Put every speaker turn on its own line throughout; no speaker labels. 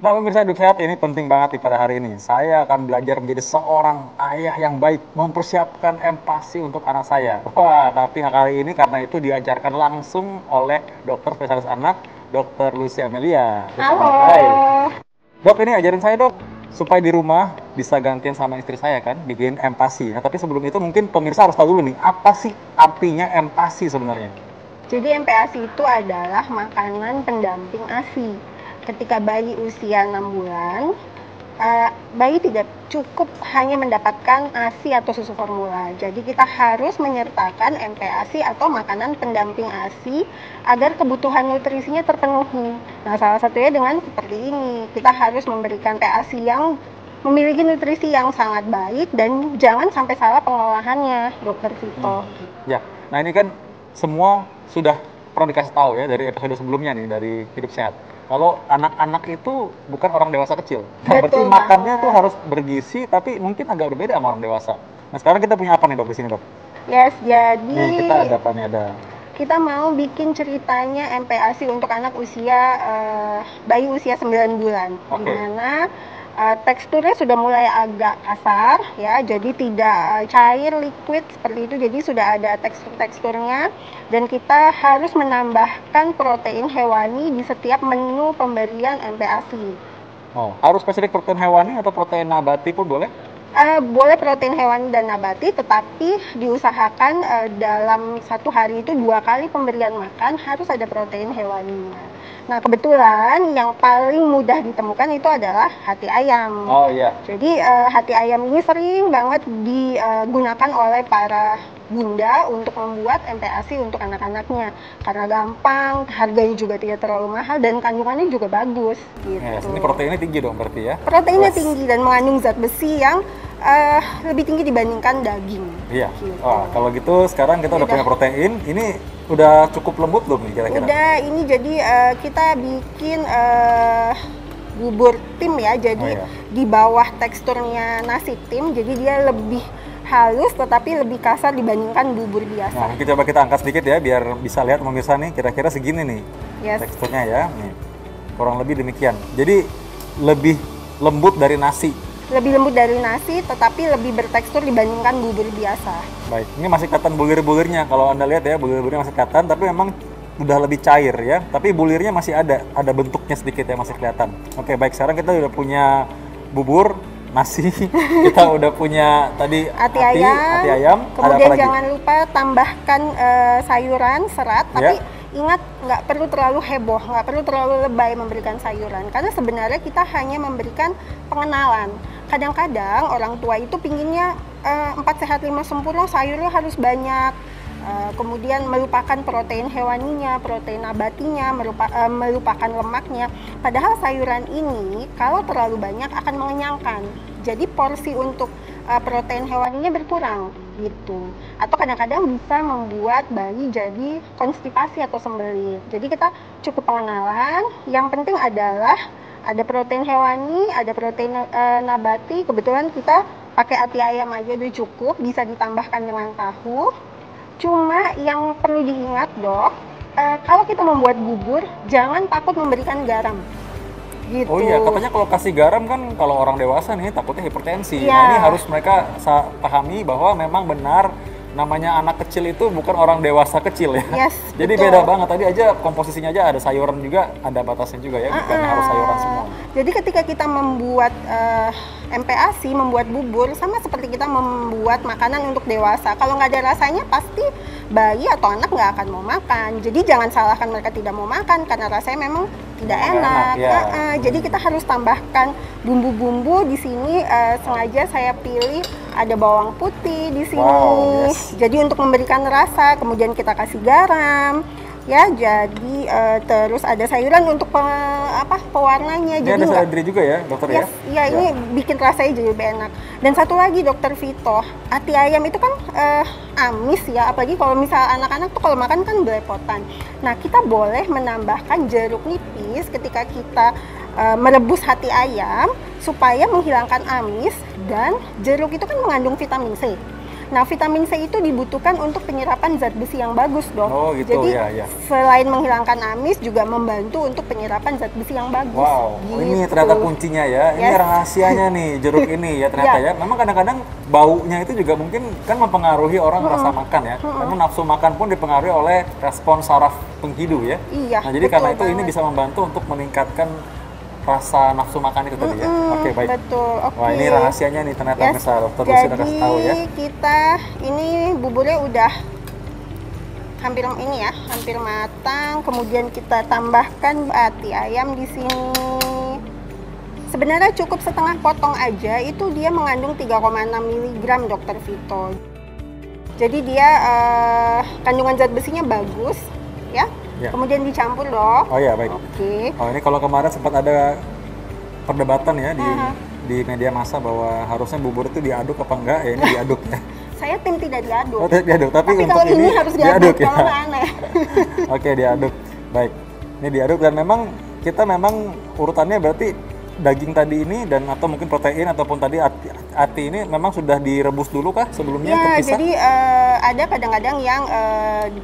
Nah, pemirsa hidup sehat ini penting banget nih pada hari ini. Saya akan belajar menjadi seorang ayah yang baik, mempersiapkan empati untuk anak saya. Wah, tapi kali ini karena itu diajarkan langsung oleh dokter spesialis anak, Dokter Lucy Amelia. Hai.
Halo.
Dok, ini ajarin saya dok, supaya di rumah bisa gantian sama istri saya kan, bikin empati. Nah, tapi sebelum itu mungkin pemirsa harus tahu dulu nih, apa sih artinya empati sebenarnya?
Jadi MPASI itu adalah makanan pendamping ASI. Ketika bayi usia 6 bulan, bayi tidak cukup hanya mendapatkan ASI atau susu formula. Jadi kita harus menyertakan MPASI atau makanan pendamping ASI agar kebutuhan nutrisinya terpenuhi. Nah, salah satunya dengan seperti ini. Kita harus memberikan MPASI yang memiliki nutrisi yang sangat baik dan jangan sampai salah pengolahannya, Dokter Vito.
Ya, nah ini kan semua sudah pernah dikasih tahu ya dari episode sebelumnya nih dari Hidup Sehat. Kalau anak-anak itu bukan orang dewasa kecil. Nah, berarti
Betul
makannya
banget.
tuh harus bergizi tapi mungkin agak berbeda sama orang dewasa. Nah, sekarang kita punya apa nih dok di sini dok?
Yes, jadi
Nih kita ada apa nih ada.
kita mau bikin ceritanya MPASI untuk anak usia bayi usia 9 bulan.
Oke.
Dimana teksturnya sudah mulai agak kasar ya, jadi tidak cair liquid seperti itu, jadi sudah ada teksturnya dan kita harus menambahkan protein hewani di setiap menu pemberian MPASI.
Oh, harus spesifik protein hewani atau protein nabati pun boleh?
Boleh protein hewani dan nabati, tetapi diusahakan dalam satu hari itu 2 kali pemberian makan harus ada protein hewaninya. Nah, kebetulan yang paling mudah ditemukan itu adalah hati ayam.
Oh iya.
Jadi hati ayam ini sering banget digunakan oleh para bunda untuk membuat MPASI untuk anak-anaknya karena gampang, harganya juga tidak terlalu mahal dan kandungannya juga bagus gitu.
Yes, ini proteinnya tinggi dong berarti ya?
Proteinnya
Yes.
tinggi dan mengandung zat besi yang lebih tinggi dibandingkan daging.
Iya.
Gitu.
Wah, kalau gitu sekarang kita udah punya protein. Ini udah cukup lembut belum nih kira-kira?
Udah, ini jadi kita bikin bubur tim ya. Jadi
Oh, iya.
di bawah teksturnya nasi tim, jadi dia lebih halus tetapi lebih kasar dibandingkan bubur
Nah,
biasa.
mungkin coba kita angkat sedikit ya biar bisa lihat pemirsa nih kira-kira segini nih
Yes.
teksturnya ya. Nih. Kurang lebih demikian. Jadi lebih lembut dari nasi.
Lebih lembut dari nasi tetapi lebih bertekstur dibandingkan bubur biasa.
Baik, ini masih kelihatan bulir-bulirnya. Kalau Anda lihat ya, bulir-bulirnya masih kelihatan tapi memang udah lebih cair ya. Tapi bulirnya masih ada bentuknya sedikit ya, masih kelihatan. Oke, baik, sekarang kita udah punya bubur, nasi, kita udah punya tadi
Hati
hati ayam, ada apa
Kemudian
lagi?
jangan lupa tambahkan sayuran, serat, tapi
Ya.
ingat nggak perlu terlalu heboh, nggak perlu terlalu lebay memberikan sayuran, karena sebenarnya kita hanya memberikan pengenalan. Kadang-kadang orang tua itu pinginnya 4 sehat 5 sempurna, sayurnya harus banyak. Kemudian melupakan protein hewaninya, protein nabatinya, melupakan lemaknya. Padahal sayuran ini kalau terlalu banyak akan mengenyangkan. Jadi porsi untuk protein hewaninya berkurang gitu. Atau kadang-kadang bisa membuat bayi jadi konstipasi atau sembelit. Jadi kita cukup pengenalan. Yang penting adalah ada protein hewani, ada protein nabati. Kebetulan kita pakai hati ayam aja udah cukup, bisa ditambahkan dengan tahu. Cuma yang perlu diingat dok, kalau kita membuat bubur, jangan takut memberikan garam. Gitu.
Oh iya, katanya kalau kasih garam kan kalau orang dewasa nih takutnya hipertensi.
Iya.
Nah, ini harus mereka pahami bahwa memang benar namanya anak kecil itu bukan orang dewasa kecil ya.
Yes,
Jadi
betul.
beda banget. Tadi aja komposisinya aja ada sayuran juga, ada batasnya juga ya, bukan harus sayuran semua.
Jadi ketika kita membuat MPASI, membuat bubur, sama seperti kita membuat makanan untuk dewasa. Kalau nggak ada rasanya, pasti bayi atau anak nggak akan mau makan. Jadi jangan salahkan mereka tidak mau makan, karena rasanya memang tidak enak.
ya.
Jadi kita harus tambahkan bumbu-bumbu di sini. Sengaja saya pilih ada bawang putih di sini.
Wow, yes.
Jadi untuk memberikan rasa, kemudian kita kasih garam. Ya, jadi terus ada sayuran untuk pewarnanya.
Ini
Jadi
ada
nggak-
seledri juga ya, dokter ya?
Yes, ya ini bikin rasanya jadi lebih enak. Dan satu lagi dokter Vito, hati ayam itu kan amis ya, apalagi kalau misal anak-anak tuh kalau makan kan belepotan. Nah, kita boleh menambahkan jeruk nipis ketika kita merebus hati ayam supaya menghilangkan amis, dan jeruk itu kan mengandung vitamin C. Nah, vitamin C itu dibutuhkan untuk penyerapan zat besi yang bagus, Dok.
Oh, gitu.
Jadi,
ya.
selain menghilangkan amis, juga membantu untuk penyerapan zat besi yang bagus.
Wow, ini
Gitu.
ternyata kuncinya ya. Ini
Yes.
rahasianya nih, jeruk ini ya ternyata ya. Memang kadang-kadang baunya itu juga mungkin kan mempengaruhi orang rasa makan ya. Karena nafsu makan pun dipengaruhi oleh respon saraf penghidu ya.
Iya,
Nah, jadi
betul
karena itu ini
banget.
bisa membantu untuk meningkatkan rasa nafsu makan itu tadi ya. Oke, baik.
Betul, oke.
Wah, ini rahasianya nih ternyata
Yes.
misal dokter Lucy udah kasih tahu ya.
Jadi kita ini buburnya udah hampir ini ya, hampir matang. Kemudian kita tambahkan ati ayam di sini. Sebenarnya cukup setengah potong aja, itu dia mengandung 3,6 mg Dokter Vito. Jadi dia kandungan zat besinya bagus ya.
Ya.
Kemudian dicampur, Dok.
Oh ya, baik.
Oke.
Oh, ini kalau kemarin sempat ada perdebatan ya di
Aha.
di media massa bahwa harusnya bubur itu diaduk apa enggak, ya ini diaduk ya.
Saya tim tidak diaduk.
Oh, tidak diaduk, tapi untuk
kalau ini harus diaduk,
ya.
kalau nggak aneh.
Oke, diaduk. Baik. Ini diaduk dan memang kita memang urutannya berarti daging tadi ini dan atau mungkin protein ataupun tadi ati ini memang sudah direbus dulu kah sebelumnya
Ya,
terpisah?
jadi ada kadang-kadang yang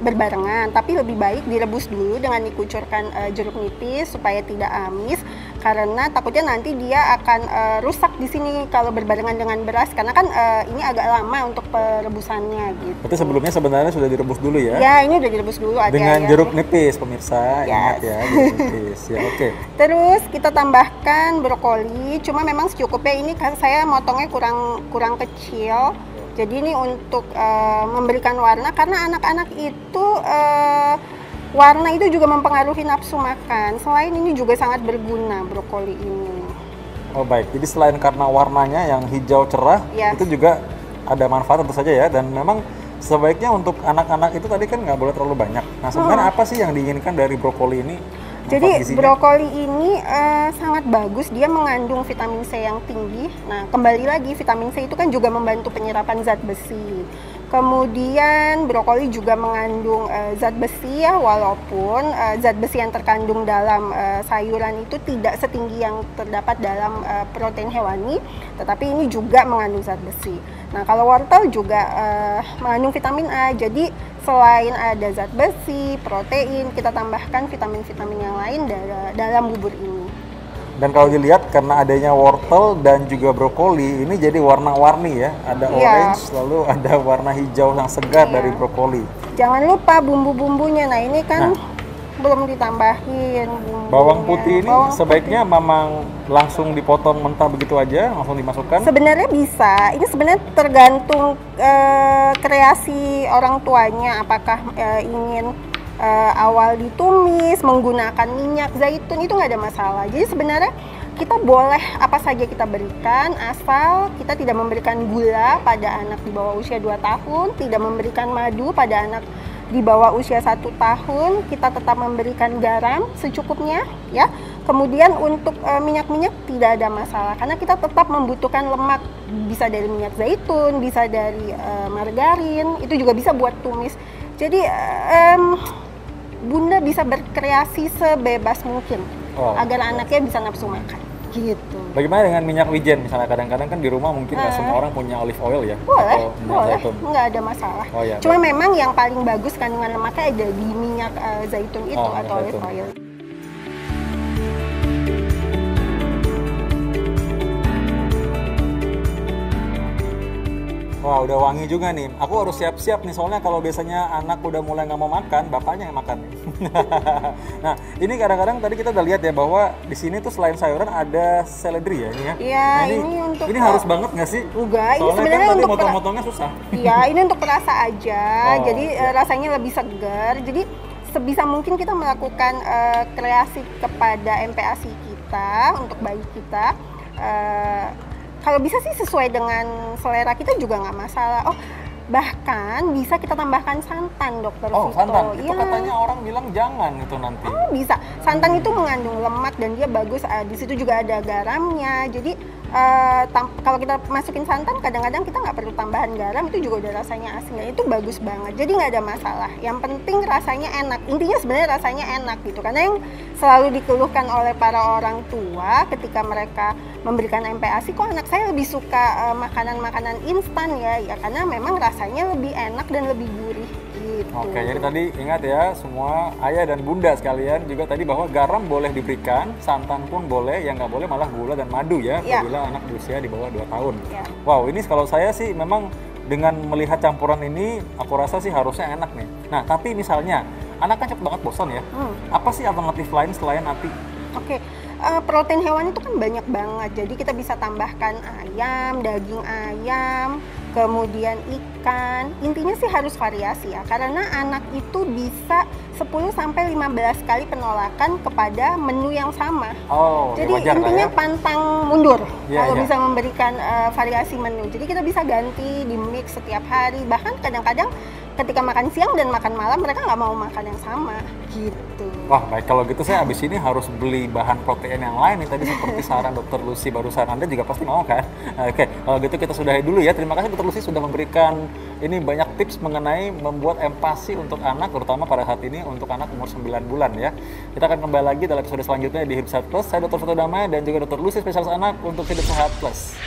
berbarengan, tapi lebih baik direbus dulu dengan dikucurkan jeruk nipis supaya tidak amis, karena takutnya nanti dia akan rusak di sini kalau berbarengan dengan beras, karena kan ini agak lama untuk perebusannya gitu.
Berarti sebelumnya sebenarnya sudah direbus dulu ya?
Ya, ini udah direbus dulu
Dengan
ya.
jeruk nipis pemirsa, ingat
Yes.
ya, jeruk nipis. Ya, oke.
Terus kita tambahkan brokoli, cuma memang secukupnya, ini kan saya motongnya kurang kecil. Jadi ini untuk memberikan warna, karena anak-anak itu warna itu juga mempengaruhi nafsu makan. Selain ini juga sangat berguna brokoli ini.
Oh baik, jadi selain karena warnanya yang hijau cerah,
Yes.
itu juga ada manfaat tentu saja ya. Dan memang sebaiknya untuk anak-anak itu tadi kan nggak boleh terlalu banyak. Nah sebenarnya apa sih yang diinginkan dari brokoli ini? Manfaat
Jadi
gizinya?
brokoli ini sangat bagus, dia mengandung vitamin C yang tinggi. Nah, kembali lagi vitamin C itu kan juga membantu penyerapan zat besi. Kemudian brokoli juga mengandung zat besi ya, walaupun zat besi yang terkandung dalam sayuran itu tidak setinggi yang terdapat dalam protein hewani, tetapi ini juga mengandung zat besi. Nah, kalau wortel juga mengandung vitamin A, jadi selain ada zat besi, protein, kita tambahkan vitamin-vitamin yang lain dalam bubur ini.
Dan kalau dilihat karena adanya wortel dan juga brokoli, ini jadi warna-warni ya. Ada
Iya.
orange, lalu ada warna hijau yang segar
Iya.
dari brokoli.
Jangan lupa bumbu-bumbunya. Nah, ini kan belum ditambahin bumbunya.
Bawang putih ini
Bawang
sebaiknya memang langsung dipotong mentah begitu aja, langsung dimasukkan.
sebenarnya bisa. Ini sebenarnya tergantung kreasi orang tuanya, apakah ingin awal ditumis menggunakan minyak zaitun, itu nggak ada masalah. Jadi sebenarnya kita boleh apa saja kita berikan, asal kita tidak memberikan gula pada anak di bawah usia 2 tahun, tidak memberikan madu pada anak di bawah usia 1 tahun, kita tetap memberikan garam secukupnya ya. Kemudian untuk minyak-minyak tidak ada masalah, karena kita tetap membutuhkan lemak, bisa dari minyak zaitun, bisa dari margarin, itu juga bisa buat tumis. Jadi Bunda bisa berkreasi sebebas mungkin agar anaknya bisa nafsu makan gitu.
Bagaimana dengan minyak wijen? Misalnya kadang-kadang kan di rumah mungkin nggak semua orang punya olive oil ya,
Boleh,
atau minyak
boleh,
zaitun.
nggak ada masalah.
Oh, ya,
Cuma
baik.
memang yang paling bagus kandungan lemaknya ada di minyak zaitun itu
Oh, minyak
atau olive
zaitun.
oil.
Wah, udah wangi juga nih. Aku harus siap-siap nih, soalnya kalau biasanya anak udah mulai nggak mau makan, bapaknya yang makan. Nah, ini kadang-kadang tadi kita udah lihat ya bahwa di sini tuh selain sayuran ada seledri ya ini ya.
Iya,
Nah,
ini untuk
harus banget nggak sih?
Enggak, ini
Soalnya
sebenarnya
kan tadi
untuk
motong-motongnya susah.
Iya, ini untuk perasa aja.
Oh,
Jadi
iya.
rasanya lebih segar. Jadi sebisa mungkin kita melakukan kreasi kepada MPASI kita untuk bayi kita. Kalau bisa sih sesuai dengan selera kita juga nggak masalah. Oh, bahkan bisa kita tambahkan santan, Dokter
Oh,
Vito.
santan. Itu
Iya.
katanya orang bilang jangan itu nanti.
Oh, bisa. Santan itu mengandung lemak dan dia bagus. Di situ juga ada garamnya. Jadi kalau kita masukin santan, kadang-kadang kita nggak perlu tambahan garam, itu juga udah rasanya asin. Dan itu bagus banget. Jadi nggak ada masalah. Yang penting rasanya enak. Intinya sebenarnya rasanya enak gitu. Karena yang selalu dikeluhkan oleh para orang tua ketika mereka memberikan MPASI, kok anak saya lebih suka makanan-makanan instan ya karena memang rasanya lebih enak dan lebih gurih gitu.
Oke, jadi tadi ingat ya semua ayah dan bunda sekalian juga tadi bahwa garam boleh diberikan, santan pun boleh, yang nggak boleh malah gula dan madu ya, apabila anak berusia di bawah 2 tahun. Wow, ini kalau saya sih memang dengan melihat campuran ini, aku rasa sih harusnya enak nih. Nah, tapi misalnya anak kan cepet banget bosan ya, apa sih alternatif lain selain nasi?
Oke, protein hewan itu kan banyak banget, jadi kita bisa tambahkan ayam, daging ayam, kemudian ikan. Intinya sih harus variasi ya, karena anak itu bisa 10-15 kali penolakan kepada menu yang sama.
Oh,
jadi
wajar,
intinya
ya?
pantang mundur kalau
Iya.
bisa memberikan variasi menu. Jadi kita bisa ganti, di mix setiap hari, bahkan kadang-kadang ketika makan siang dan makan malam mereka nggak mau makan yang sama gitu.
Wah, baik, kalau gitu saya abis ini harus beli bahan protein yang lain nih tadi seperti saran Dokter Lucy barusan. Anda juga pasti mau kan? Oke, kalau gitu kita sudahi dulu ya. Terima kasih Dokter Lucy sudah memberikan ini banyak tips mengenai membuat empati untuk anak, terutama pada saat ini untuk anak umur 9 bulan ya. Kita akan kembali lagi dalam episode selanjutnya di Hidup Sehat Plus. Saya Dr. Foto Damai dan juga Dokter Lucy spesialis anak untuk Hidup Sehat Plus.